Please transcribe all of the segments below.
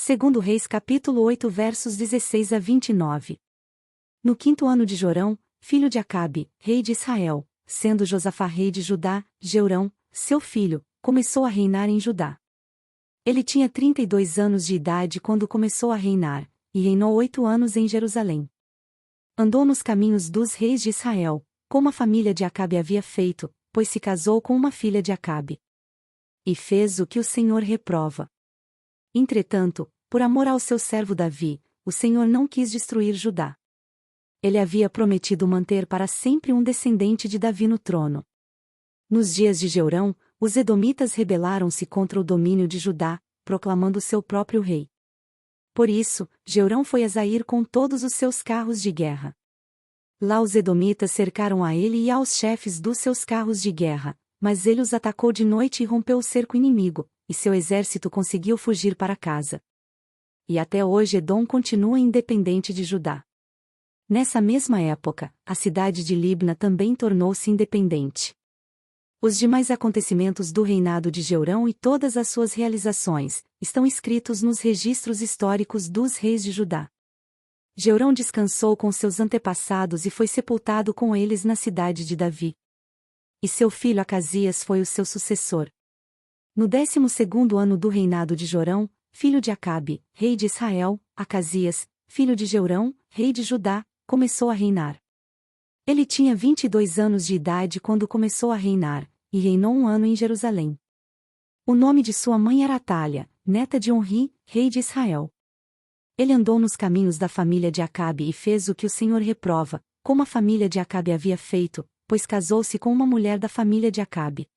Segundo Reis capítulo 8 versos 16 a 29. No quinto ano de Jorão, filho de Acabe, rei de Israel, sendo Josafá rei de Judá, Jeurão, seu filho, começou a reinar em Judá. Ele tinha 32 anos de idade quando começou a reinar, e reinou 8 anos em Jerusalém. Andou nos caminhos dos reis de Israel, como a família de Acabe havia feito, pois se casou com uma filha de Acabe. E fez o que o Senhor reprova. Entretanto, por amor ao seu servo Davi, o Senhor não quis destruir Judá. Ele havia prometido manter para sempre um descendente de Davi no trono. Nos dias de Jeurão, os edomitas rebelaram-se contra o domínio de Judá, proclamando seu próprio rei. Por isso, Jeurão foi a Zair com todos os seus carros de guerra. Lá os edomitas cercaram a ele e aos chefes dos seus carros de guerra, mas ele os atacou de noite e rompeu o cerco inimigo, e seu exército conseguiu fugir para casa. E até hoje Edom continua independente de Judá. Nessa mesma época, a cidade de Libna também tornou-se independente. Os demais acontecimentos do reinado de Jeurão e todas as suas realizações estão escritos nos registros históricos dos reis de Judá. Jeurão descansou com seus antepassados e foi sepultado com eles na cidade de Davi. E seu filho Acasias foi o seu sucessor. No 12º ano do reinado de Jorão, filho de Acabe, rei de Israel, Acasias, filho de Jeurão, rei de Judá, começou a reinar. Ele tinha 22 anos de idade quando começou a reinar, e reinou 1 ano em Jerusalém. O nome de sua mãe era Atália, neta de Onri, rei de Israel. Ele andou nos caminhos da família de Acabe e fez o que o Senhor reprova, como a família de Acabe havia feito, pois casou-se com uma mulher da família de Acabe.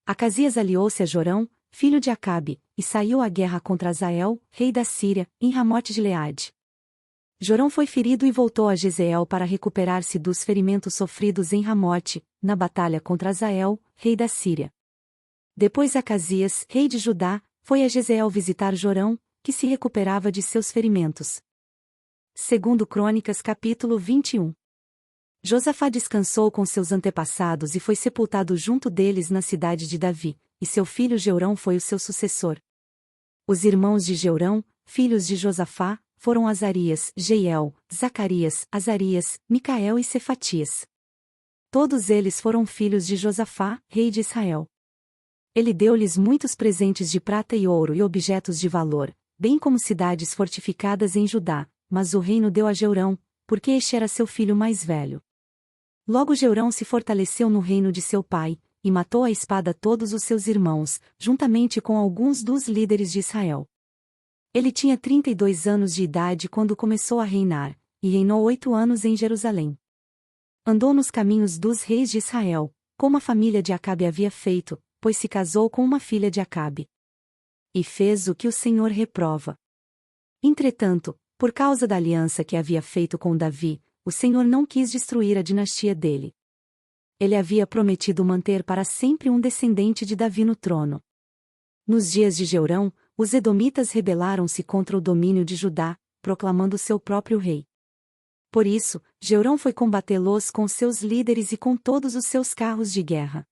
Acasias aliou-se a Jorão, filho de Acabe, e saiu à guerra contra Azael, rei da Síria, em Ramote-Gileade. Jorão foi ferido e voltou a Jezreel para recuperar-se dos ferimentos sofridos em Ramote, na batalha contra Azael, rei da Síria. Depois Acasias, rei de Judá, foi a Jezreel visitar Jorão, que se recuperava de seus ferimentos. Segundo Crônicas capítulo 21. Josafá descansou com seus antepassados e foi sepultado junto deles na cidade de Davi, e seu filho Jeurão foi o seu sucessor. Os irmãos de Jeurão, filhos de Josafá, foram Azarias, Jeiel, Zacarias, Azarias, Micael e Cefatias. Todos eles foram filhos de Josafá, rei de Israel. Ele deu-lhes muitos presentes de prata e ouro e objetos de valor, bem como cidades fortificadas em Judá, mas o reino deu a Jeurão, porque este era seu filho mais velho. Logo Jeurão se fortaleceu no reino de seu pai, e matou à espada todos os seus irmãos, juntamente com alguns dos líderes de Israel. Ele tinha 32 anos de idade quando começou a reinar, e reinou 8 anos em Jerusalém. Andou nos caminhos dos reis de Israel, como a família de Acabe havia feito, pois se casou com uma filha de Acabe. E fez o que o Senhor reprova. Entretanto, por causa da aliança que havia feito com Davi, o Senhor não quis destruir a dinastia dele. Ele havia prometido manter para sempre um descendente de Davi no trono. Nos dias de Jeurão, os edomitas rebelaram-se contra o domínio de Judá, proclamando seu próprio rei. Por isso, Jeurão foi combatê-los com seus líderes e com todos os seus carros de guerra.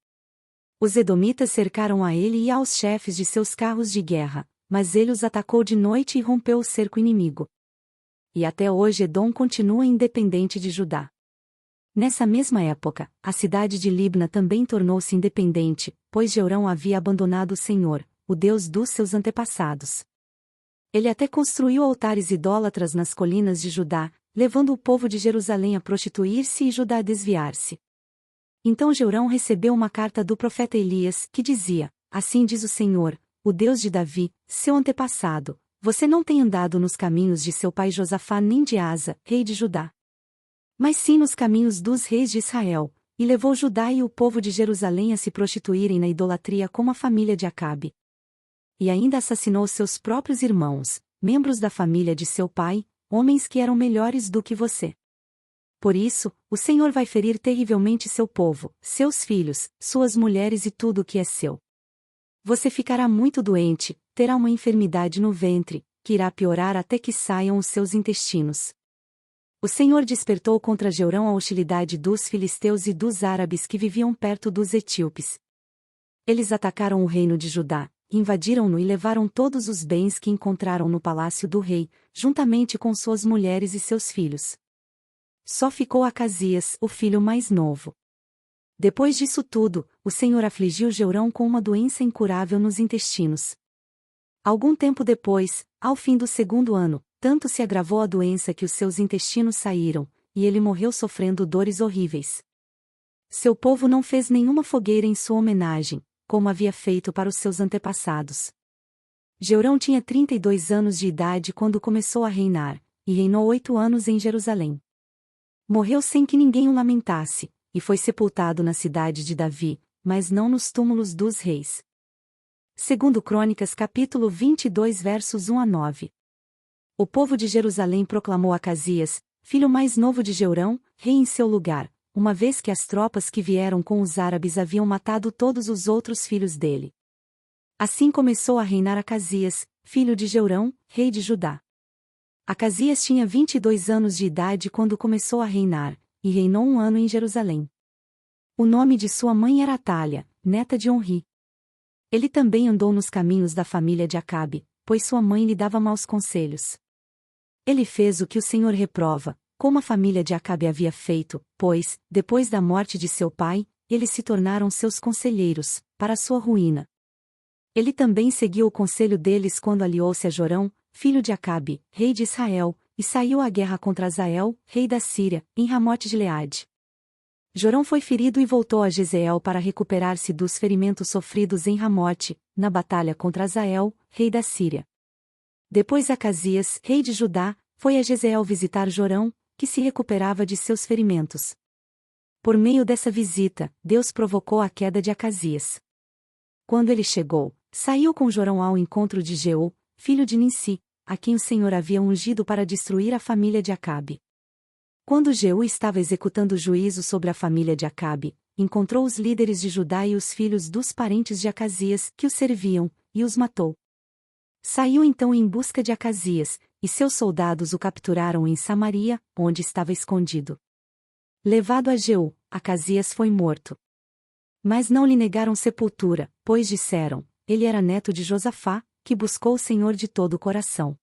Os edomitas cercaram a ele e aos chefes de seus carros de guerra, mas ele os atacou de noite e rompeu o cerco inimigo. E até hoje Edom continua independente de Judá. Nessa mesma época, a cidade de Libna também tornou-se independente, pois Jeurão havia abandonado o Senhor, o Deus dos seus antepassados. Ele até construiu altares idólatras nas colinas de Judá, levando o povo de Jerusalém a prostituir-se e Judá a desviar-se. Então Jeurão recebeu uma carta do profeta Elias, que dizia: Assim diz o Senhor, o Deus de Davi, seu antepassado, você não tem andado nos caminhos de seu pai Josafá nem de Asa, rei de Judá, mas sim nos caminhos dos reis de Israel, e levou Judá e o povo de Jerusalém a se prostituírem na idolatria como a família de Acabe. E ainda assassinou seus próprios irmãos, membros da família de seu pai, homens que eram melhores do que você. Por isso, o Senhor vai ferir terrivelmente seu povo, seus filhos, suas mulheres e tudo o que é seu. Você ficará muito doente, terá uma enfermidade no ventre, que irá piorar até que saiam os seus intestinos. O Senhor despertou contra Jeurão a hostilidade dos filisteus e dos árabes que viviam perto dos etíopes. Eles atacaram o reino de Judá, invadiram-no e levaram todos os bens que encontraram no palácio do rei, juntamente com suas mulheres e seus filhos. Só ficou Acasias, o filho mais novo. Depois disso tudo, o Senhor afligiu Jeurão com uma doença incurável nos intestinos. Algum tempo depois, ao fim do 2º ano, tanto se agravou a doença que os seus intestinos saíram, e ele morreu sofrendo dores horríveis. Seu povo não fez nenhuma fogueira em sua homenagem, como havia feito para os seus antepassados. Jeurão tinha 32 anos de idade quando começou a reinar, e reinou 8 anos em Jerusalém. Morreu sem que ninguém o lamentasse, e foi sepultado na cidade de Davi, mas não nos túmulos dos reis. Segundo Crônicas capítulo 22 versos 1 a 9. O povo de Jerusalém proclamou Acasias, filho mais novo de Jeurão, rei em seu lugar, uma vez que as tropas que vieram com os árabes haviam matado todos os outros filhos dele. Assim começou a reinar Acasias, filho de Jeurão, rei de Judá. Acasias tinha 22 anos de idade quando começou a reinar, e reinou 1 ano em Jerusalém. O nome de sua mãe era Atália, neta de Onri. Ele também andou nos caminhos da família de Acabe, pois sua mãe lhe dava maus conselhos. Ele fez o que o Senhor reprova, como a família de Acabe havia feito, pois, depois da morte de seu pai, eles se tornaram seus conselheiros, para sua ruína. Ele também seguiu o conselho deles quando aliou-se a Jorão, filho de Acabe, rei de Israel, e saiu à guerra contra Azael, rei da Síria, em Ramote-Gileade. Jorão foi ferido e voltou a Jezreel para recuperar-se dos ferimentos sofridos em Ramote, na batalha contra Azael, rei da Síria. Depois Acasias, rei de Judá, foi a Jezreel visitar Jorão, que se recuperava de seus ferimentos. Por meio dessa visita, Deus provocou a queda de Acasias. Quando ele chegou, saiu com Jorão ao encontro de Jeú, filho de Ninsi, a quem o Senhor havia ungido para destruir a família de Acabe. Quando Jeú estava executando juízo sobre a família de Acabe, encontrou os líderes de Judá e os filhos dos parentes de Acasias que o serviam, e os matou. Saiu então em busca de Acasias, e seus soldados o capturaram em Samaria, onde estava escondido. Levado a Jeú, Acasias foi morto. Mas não lhe negaram sepultura, pois disseram, ele era neto de Josafá, que buscou o Senhor de todo o coração.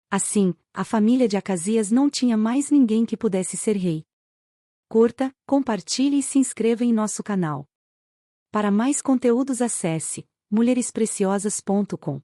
Assim, a família de Acasias não tinha mais ninguém que pudesse ser rei. Curta, compartilhe e se inscreva em nosso canal. Para mais conteúdos acesse mulherespreciosas.com.